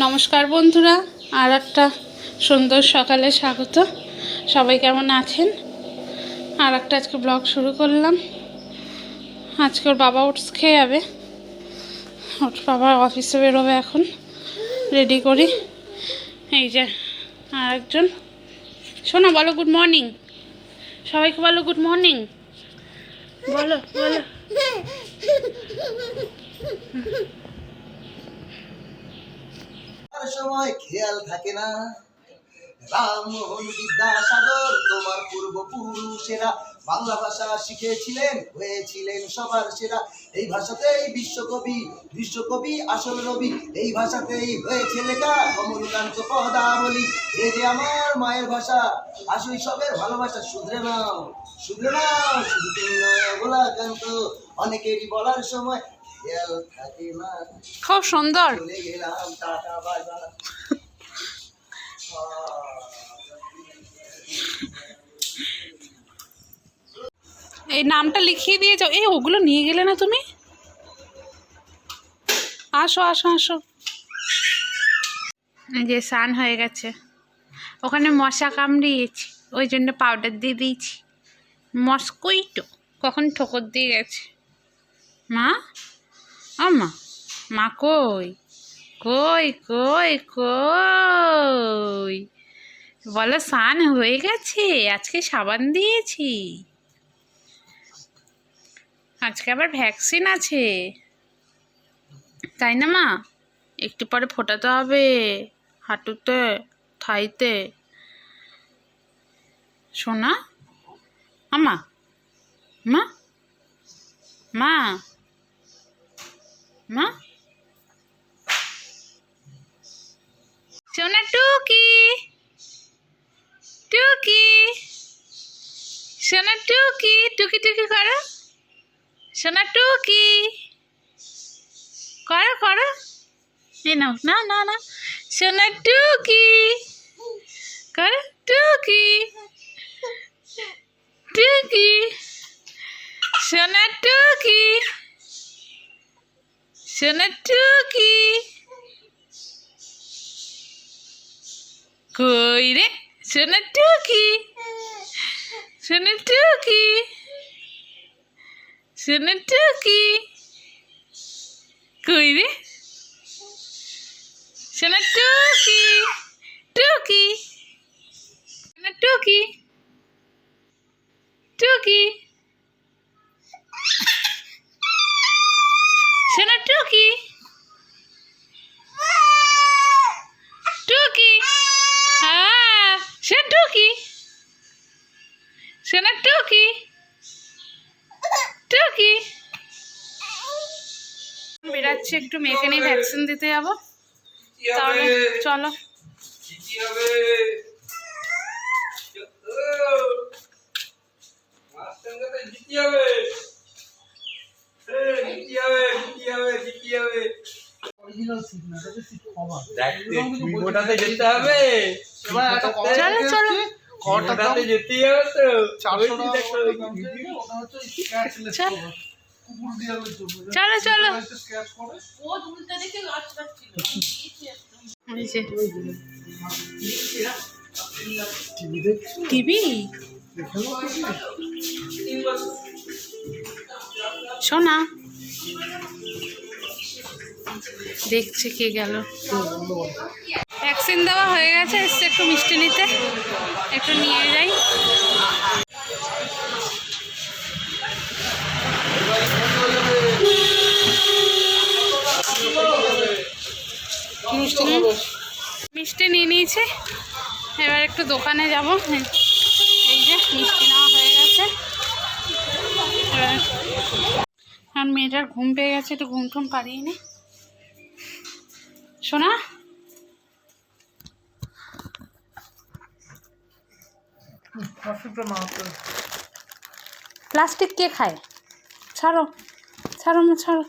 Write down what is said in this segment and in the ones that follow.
নমস্কার বন্ধুরা, আর একটা সুন্দর সকালে স্বাগত। সবাই কেমন আছেন? আর একটা আজকে ব্লগ শুরু করলাম। আজকে ওর বাবা ওটস খেয়ে যাবে, ওর বাবা অফিসে বেরোবে, এখন রেডি করি। এই যে আর একজন, শোনো বলো গুড মর্নিং, সবাইকে বলো গুড মর্নিং, বলো বলো। সময় খেয়াল থাকে না রামমোহন বিদ্যাসাগর তোমার পূর্বপুরুষেরা বাংলা ভাষা শিখেছিলেন, হয়েছিলেন সবার সেরা। এই ভাষাতেই বিশ্বকবি আসল রবি, এই ভাষাতেই হয়েছে লেখা কমলকান্ত পদাবলী। এই যে আমার মায়ের ভাষা, শৈশবের ভালোবাসা। শুধরে নাও শুধরে নাও, শুধু তুমি নয় অবলাকান্ত, অনেকেরই বলার সময় খেয়াল থাকে না। খুব সুন্দর। চলে গেলাম, টাটা বাই বাই। এই নামটা লিখিয়ে দিয়ে যাও। এই ওগুলো নিয়ে গেলে না তুমি? আসো আসো আসো। এই যে স্নান হয়ে গেছে, ওখানে মশা কামড়িয়েছে, ওই জন্য পাউডার দিয়ে দিয়েছি। মস্কুইটো কখন ঠোকর দিয়ে গেছে। মা, ও মা, মা কই কই কই কই, বলো স্নান হয়ে গেছে, আজকে সাবান দিয়েছি, আজকে আবার ভ্যাকসিন আছে, তাই না মা? একটু পরে ফোটাতে হবে হাঁটুতে, থাইতে। সোনা, আমা, মা, মা, মা, সোনা টুকি, টুকি, সোনা টুকি, টুকি টুকি করো, সোনা টুকি করো করো। এই নাও, না না না, সোনা টুকি করো, টুকি টুকি, সোনা টুকি, সোনা টুকি। কই রে সোনা টুকি, সোনা টুকি, সোনা টুকি, কই রে সোনা টুকি, টুকি, সোনা টুকি, টুকি, সোনা টুকি, টুকি, সোনা টুকি, সোনা টুকি, টুকি। বেরাচ্ছি, একটু মেয়েকে নিয়ে ভ্যাকসিন দিতে যাবো, তাহলে চলো। চলো চলো চলো চলো। টিভি শোনা দেখছে কে গেল। ভ্যাকসিন দেওয়া হয়ে গেছে, এসছে একটু মিষ্টি নিতে, একটু নিয়ে যাই। মিষ্টি নিয়ে নিয়েছি, এবার একটু দোকানে যাব। এই যে মিষ্টি নেওয়া হয়ে গেছে, আর মেয়েটার ঘুম পেয়ে গেছে, একটু ঘুম টুম পারিয়ে নি। শোনা, প্লাস্টিক কে খায়? ছাড়ো ছাড়ো মা, ছাড়ো।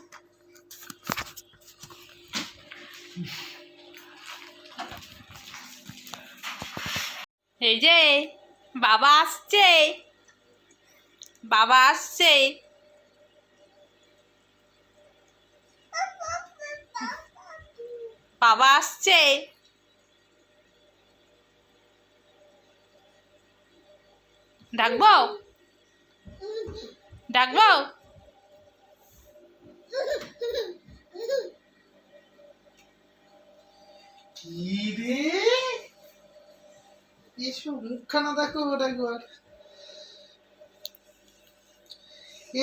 এই যে বাবা আসছে, বাবা আসছে। বাবা আসছে। ডাকবো ডাকবো? কি রে, এসো মুখখানা দেখো একবার,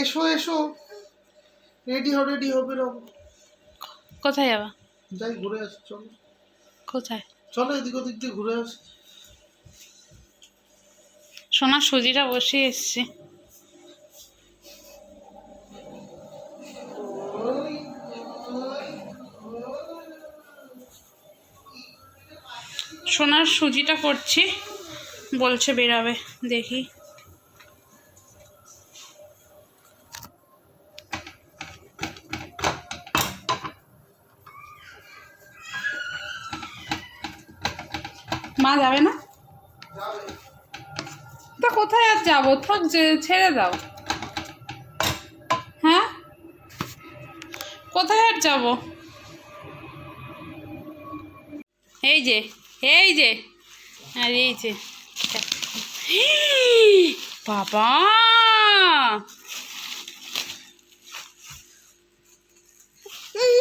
এসো এসো, রেডি হও বেরোবো। কোথায় যাবা? যাই ঘুরে আসি, চলো কোথায়? চলো এদিক ওদিক দিয়ে ঘুরে আসি। সোনার সুজিটা বসিয়ে এসছি। সোনার সুজিটা করছি, বলছে বেরাবে, দেখি। মা যাবে না? তা কোথায় আর যাবো, থাক, ছেড়ে দাও। হ্যাঁ, কোথায় আর যাবো? এই যে আর এই যে বাবা,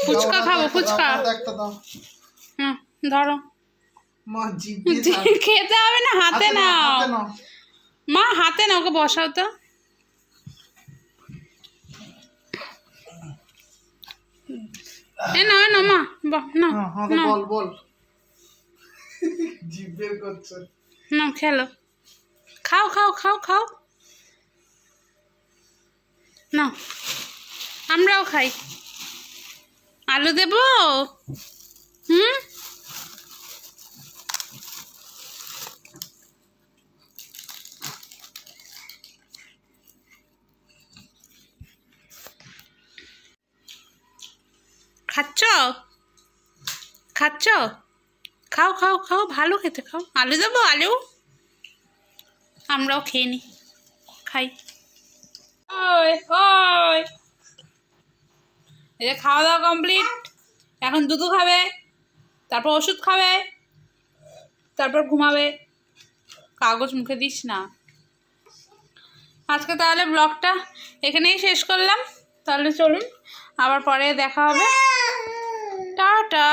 ফুচকা খাবো, ফুচকা। একটা দাও, হ্যাঁ ধরো। মা জিভ দিয়ে খেতে হবে না, হাতে নাও। হাতে নাও। মা হাতে নাও, ওকে বসাও তো। না না মা, না না বল জিভ বের করছে। না, খেলো, খাও খাও খাও খাও না, আমরাও খাই। আলু দেবো? হুম, খাচ্ছ খাও খাও খাও, ভালো খেতে, খাও। আলু দেবো? আলু আমরাও খেয়ে নিই, খাই। ওই ওই, এই যে খাওয়া দাওয়া কমপ্লিট, এখন দুধ খাবে, তারপর ওষুধ খাবে, তারপর ঘুমাবে। কাগজ মুখে দিস না। আজকে তাহলে ব্লগটা এখানেই শেষ করলাম। তাহলে চলুন, আবার পরে দেখা হবে। টাটা।